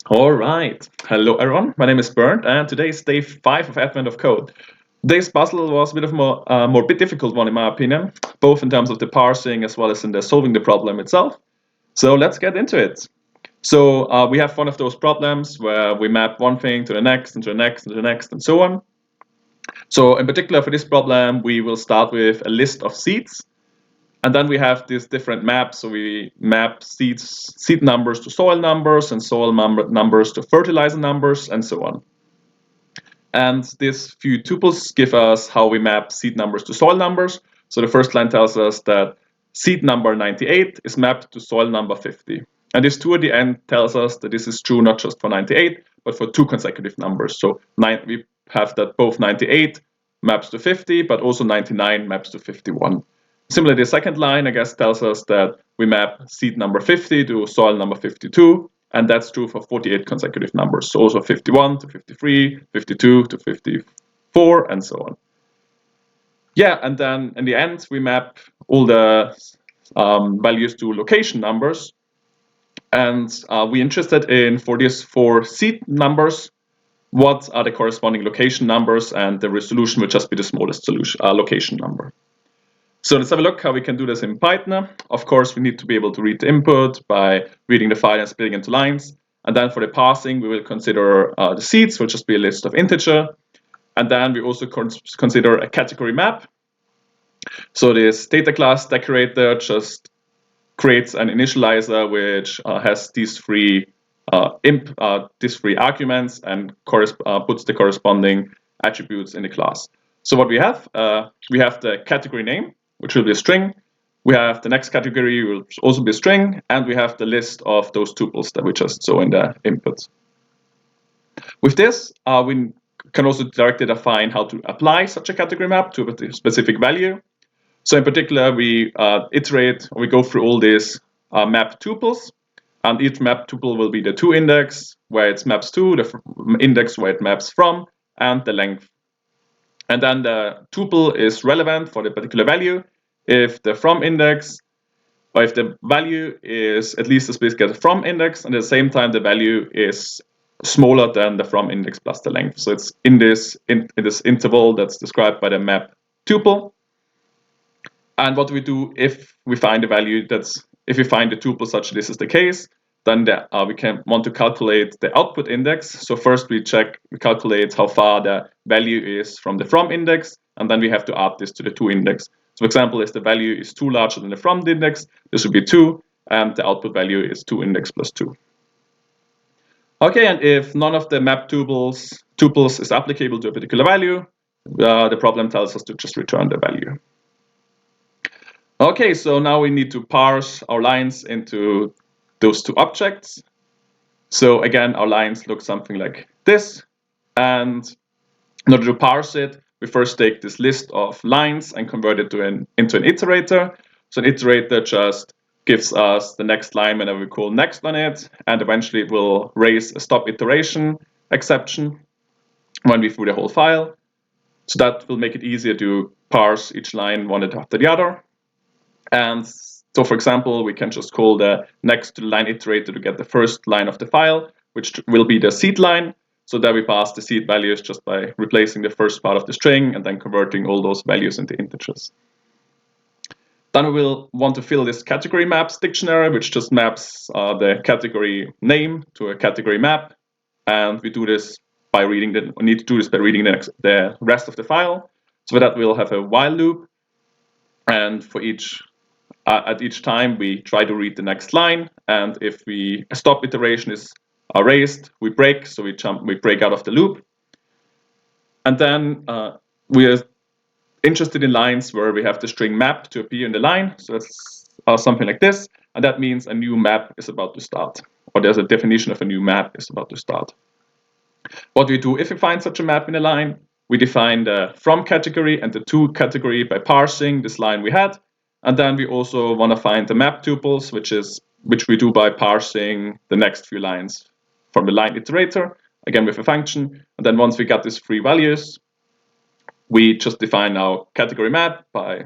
All right. Hello, everyone. My name is Bernd, and today is day 5 of Advent of Code. Today's puzzle was a bit of more bit difficult one, in my opinion, both in terms of the parsing as well as in the solving the problem itself. So let's get into it. So we have one of those problems where we map one thing to the next, and to the next, and to the next, and so on. So in particular, for this problem, we will start with a list of seeds. And then we have these different maps. So we map seed numbers to soil numbers and soil numbers to fertilizer numbers and so on. And these few tuples give us how we map seed numbers to soil numbers. So the first line tells us that seed number 98 is mapped to soil number 50. And this 2 at the end tells us that this is true not just for 98, but for two consecutive numbers. So we have that both 98 maps to 50, but also 99 maps to 51. Similarly, the second line, I guess, tells us that we map seed number 50 to soil number 52, and that's true for 48 consecutive numbers. So also 51 to 53, 52 to 54, and so on. Yeah, and then in the end, we map all the values to location numbers. And we're interested in, for these four seed numbers, what are the corresponding location numbers, and the resolution will just be the smallest location number. So let's have a look how we can do this in Python. Of course, we need to be able to read the input by reading the file and splitting into lines. And then for the parsing, we will consider the seeds, which will just be a list of integer. And then we also consider a category map. So this data class decorator just creates an initializer which has these three arguments and puts the corresponding attributes in the class. So what we have the category name, which will be a string. We have the next category, will also be a string, and we have the list of those tuples that we just saw in the input. With this, we can also directly define how to apply such a category map to a specific value. So in particular, we we go through all these map tuples, and each map tuple will be the toIndex, where it maps to, the index where it maps from, and the length. And then the tuple is relevant for the particular value if the from index, or if the value is at least as big as the from index, and at the same time the value is smaller than the from index plus the length. So it's in this interval that's described by the map tuple. And what we do if we find a value if we find a tuple such this is the case, then we can want to calculate the output index. So first we calculate how far the value is from the from index, and then we have to add this to the toIndex. So for example, if the value is 2 larger than the from index, this would be 2, and the output value is toIndex plus 2. Okay, and if none of the map tuples is applicable to a particular value, the problem tells us to just return the value. Okay, so now we need to parse our lines into those two objects. So again, our lines look something like this. And in order to parse it, we first take this list of lines and convert it into an iterator. So an iterator just gives us the next line whenever we call next on it, and eventually it will raise a stop iteration exception when we through the whole file. So that will make it easier to parse each line one after the other. And so, for example, we can just call the next to the line iterator to get the first line of the file, which will be the seed line. So there we pass the seed values just by replacing the first part of the string and then converting all those values into integers. Then we will want to fill this category maps dictionary, which just maps the category name to a category map. And we do this by reading the rest of the file. So for that, we'll have a while loop. And for at each time, we try to read the next line, and if a stop iteration is raised, we break, so we break out of the loop. And then we are interested in lines where we have the string map to appear in the line, so it's something like this, and that means a new map is about to start, or there's a definition of a new map is about to start. What we do if we find such a map in a line, we define the from category and the to category by parsing this line we had. And then we also want to find the map tuples, which we do by parsing the next few lines from the line iterator, again with a function. And then once we got these three values, we just define our category map by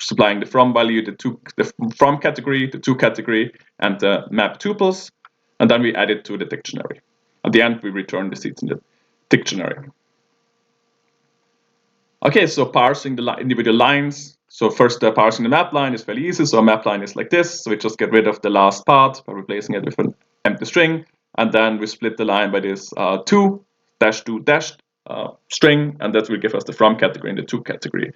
supplying the from value, the from category, the to category, and the map tuples. And then we add it to the dictionary. At the end, we return the seeds in the dictionary. Okay, so parsing the individual lines. So first, parsing the map line is fairly easy. So a map line is like this. So we just get rid of the last part by replacing it with an empty string. And then we split the line by this to dash string, and that will give us the from category and the to category.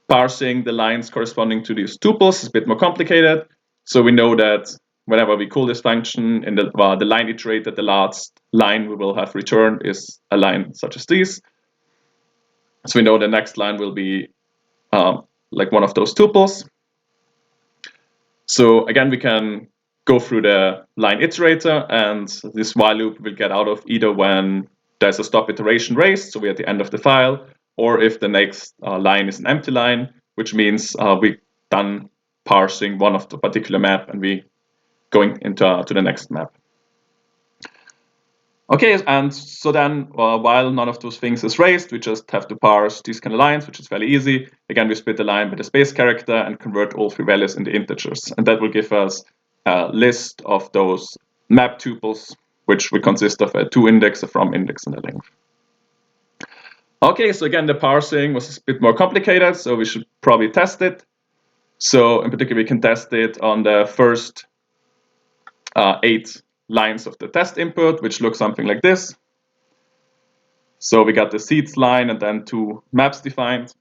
Parsing the lines corresponding to these tuples is a bit more complicated. So we know that whenever we call this function in the line iterator, the last line we will have returned is a line such as this. So we know the next line will be like one of those tuples. So again, we can go through the line iterator, and this while loop will get out of either when there's a stop iteration raised, so we're at the end of the file, or if the next line is an empty line, which means we're done parsing one of the particular map and we going into to the next map. Okay, and so then while none of those things is raised, we just have to parse these kind of lines, which is fairly easy. Again, we split the line by the space character and convert all three values into integers. And that will give us a list of those map tuples, which will consist of a to index, a from index, and a length. Okay, so again, the parsing was a bit more complicated, so we should probably test it. So in particular, we can test it on the first 8 lines of the test input, which looks something like this. So we got the seeds line and then 2 maps defined.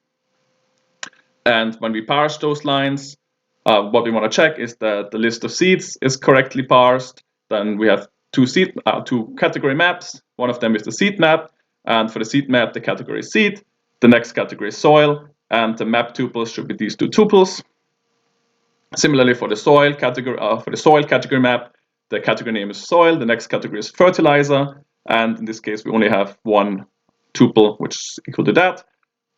And when we parse those lines, what we want to check is that the list of seeds is correctly parsed. Then we have 2 category maps. One of them is the seed map. And for the seed map, the category is seed. The next category is soil. And the map tuples should be these 2 tuples. Similarly, for the soil category map, the category name is soil, the next category is fertilizer, and in this case we only have 1 tuple which is equal to that.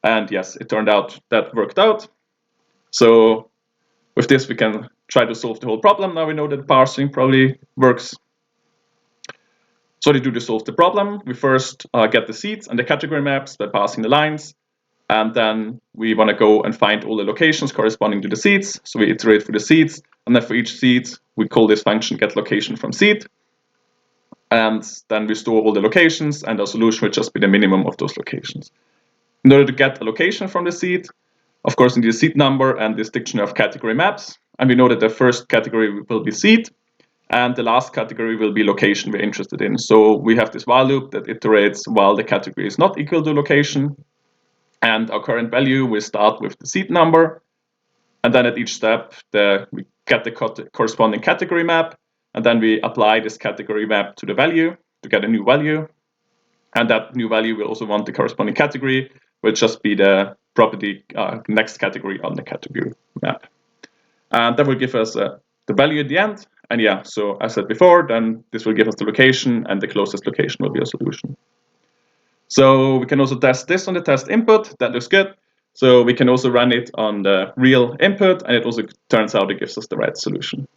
And yes, it turned out that worked out. So with this we can try to solve the whole problem. Now we know that parsing probably works. So to solve the problem, we first get the seeds and the category maps by parsing the lines. And then we want to go and find all the locations corresponding to the seeds. So we iterate for the seeds, and then for each seed, we call this function getLocation from seed. And then we store all the locations, and our solution will just be the minimum of those locations. In order to get a location from the seed, of course, we need the seed number and this dictionary of category maps. And we know that the first category will be seed, and the last category will be location we're interested in. So we have this while loop that iterates while the category is not equal to location. And our current value will start with the seed number. And then at each step, we get the corresponding category map. And then we apply this category map to the value to get a new value. And that new value will also want the corresponding category, will just be the property next category on the category map. And that will give us the value at the end. And yeah, so as I said before, then this will give us the location, and the closest location will be a solution. So we can also test this on the test input. That looks good. So we can also run it on the real input, and it also turns out it gives us the right solution.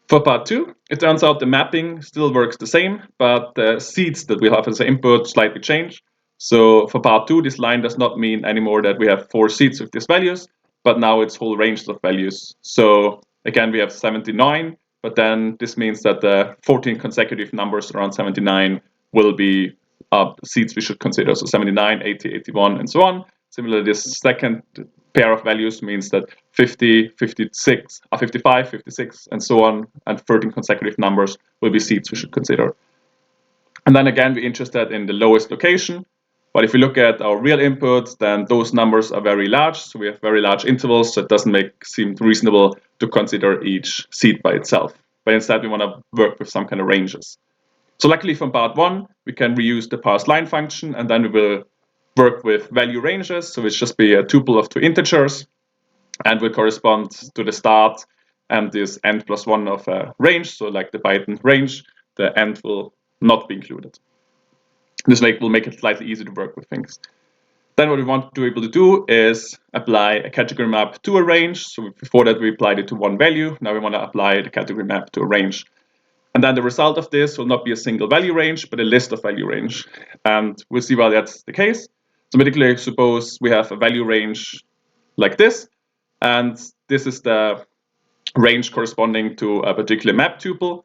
For part 2, it turns out the mapping still works the same, but the seeds that we have as an input slightly change. So for part 2, this line does not mean anymore that we have 4 seeds with these values, but now it's whole range of values. So again, we have 79, but then this means that the 14 consecutive numbers around 79 will be seeds we should consider. So 79, 80, 81, and so on. Similarly, this second pair of values means that 50, 56, 55, 56, and so on, and 13 consecutive numbers will be seeds we should consider. And then again, we're interested in the lowest location. But if we look at our real inputs, then those numbers are very large. So we have very large intervals, so it doesn't seem reasonable to consider each seed by itself. But instead, we want to work with some kind of ranges. So luckily from part 1, we can reuse the parse line function, and then we will work with value ranges. So it's just be a tuple of 2 integers, and will correspond to the start and this end plus 1 of a range. So like the Python range, the end will not be included. This will make it slightly easier to work with things. Then what we want to be able to do is apply a category map to a range. So before that, we applied it to 1 value. Now we want to apply the category map to a range. And then the result of this will not be a single value range, but a list of value range. And we'll see why that's the case. So particularly, suppose we have a value range like this, and this is the range corresponding to a particular map tuple.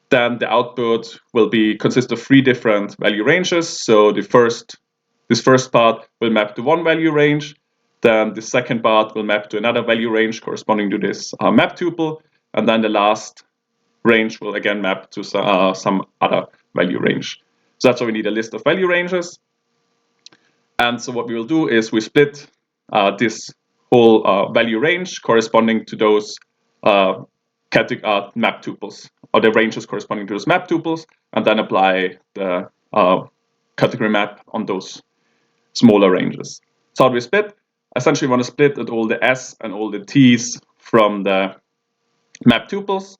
then the output will consist of 3 different value ranges. So this first part will map to one value range. Then the second part will map to another value range corresponding to this map tuple. And then the last range will again map to some other value range. So that's why we need a list of value ranges. And so what we will do is we split this whole value range corresponding to those map tuples, or the ranges corresponding to those map tuples, and then apply the category map on those smaller ranges. So how do we split? Essentially, we want to split at all the S and all the T's from the map tuples.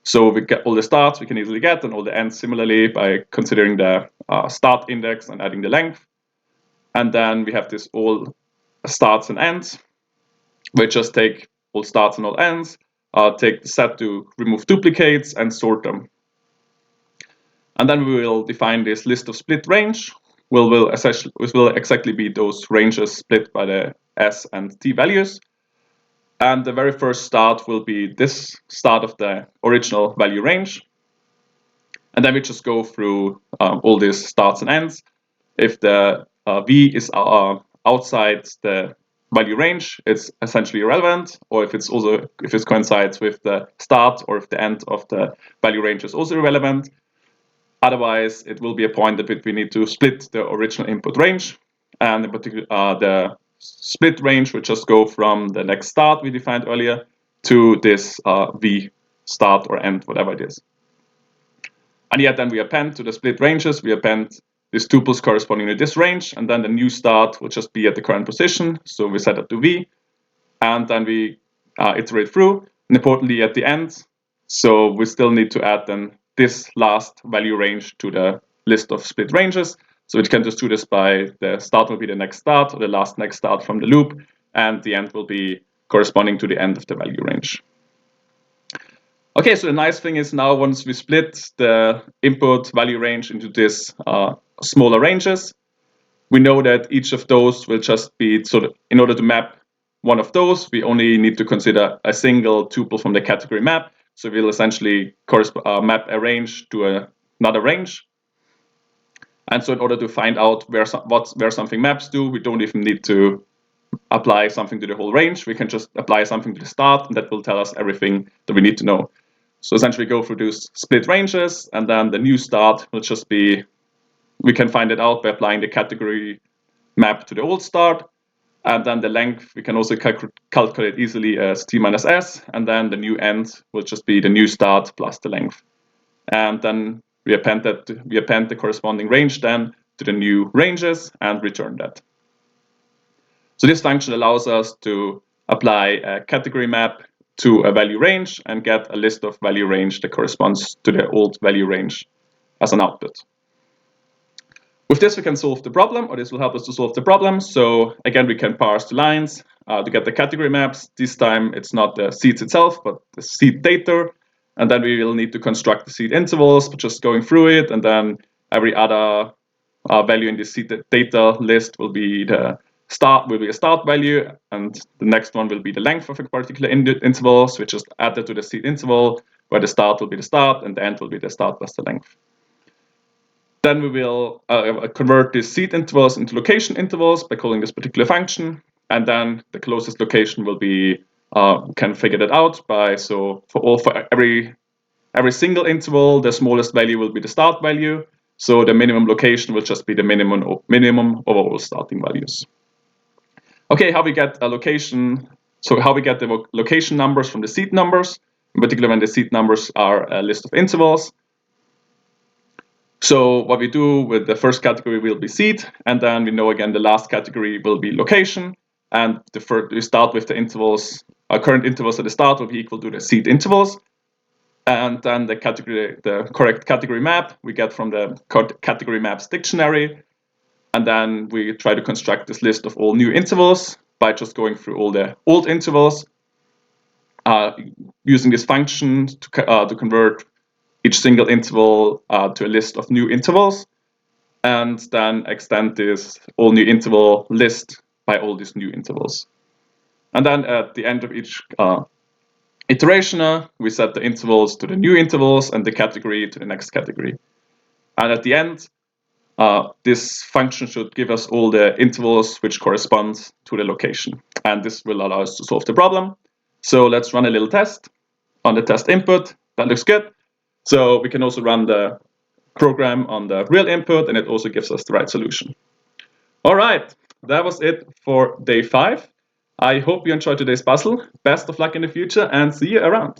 So we get all the starts we can easily get, and all the ends similarly by considering the start index and adding the length. And then we have this all starts and ends. We just take all starts and all ends, take the set to remove duplicates and sort them. And then we will define this list of split range, which will exactly be those ranges split by the S and T values. And the very first start will be this start of the original value range. And then we just go through all these starts and ends. If the V is outside the value range, it's essentially irrelevant, or if it coincides with the start or if the end of the value range is also irrelevant. Otherwise, it will be a point at which we need to split the original input range, and in particular, the split range will just go from the next start we defined earlier to this V start or end, whatever it is. And yet then we append to the split ranges, we append these tuples corresponding to this range, and then the new start will just be at the current position. So we set it to V, and then we iterate through, and importantly at the end, so we still need to add then this last value range to the list of split ranges. So we can just do this by the start will be the next start, or the last next start from the loop, and the end will be corresponding to the end of the value range. Okay, so the nice thing is now once we split the input value range into these smaller ranges, we know that each of those will just be, in order to map one of those, we only need to consider a single tuple from the category map. So we'll essentially map a range to another range. And so in order to find out where something maps to, we don't even need to apply something to the whole range. We can just apply something to the start, and that will tell us everything that we need to know. So essentially go through those split ranges, and then the new start will just be, we can find it out by applying the category map to the old start. And then the length we can also calculate easily as T minus S, and then the new end will just be the new start plus the length. And then we append the corresponding range then to the new ranges and return that. So this function allows us to apply a category map to a value range and get a list of value range that corresponds to the old value range as an output. With this, we can solve the problem, or this will help us to solve the problem. So again, we can parse the lines to get the category maps. This time, it's not the seeds itself, but the seed data. And then we will need to construct the seed intervals, but just going through it. And then every other value in the seed data list will be a start value, and the next one will be the length of a particular interval. So we just add that to the seed interval, where the start will be the start, and the end will be the start plus the length. Then we will convert these seed intervals into location intervals by calling this particular function, and then the closest location will be can figure that out by for every single interval, the smallest value will be the start value. So the minimum location will just be the minimum over all starting values. Okay, how we get a location? So how we get the location numbers from the seed numbers, in particular when the seed numbers are a list of intervals. So what we do with the first category will be seed, and then we know again the last category will be location, and we start with the intervals. Our current intervals at the start will be equal to the seed intervals, and then the correct category map we get from the category maps dictionary, and then we try to construct this list of all new intervals by just going through all the old intervals, using this function to convert each single interval to a list of new intervals, and then extend this all new interval list by all these new intervals. And then at the end of each iterationer, we set the intervals to the new intervals and the category to the next category. And at the end, this function should give us all the intervals which correspond to the location. And this will allow us to solve the problem. So let's run a little test on the test input. That looks good. So we can also run the program on the real input, and it also gives us the right solution. All right, that was it for day 5. I hope you enjoyed today's puzzle. Best of luck in the future, and see you around.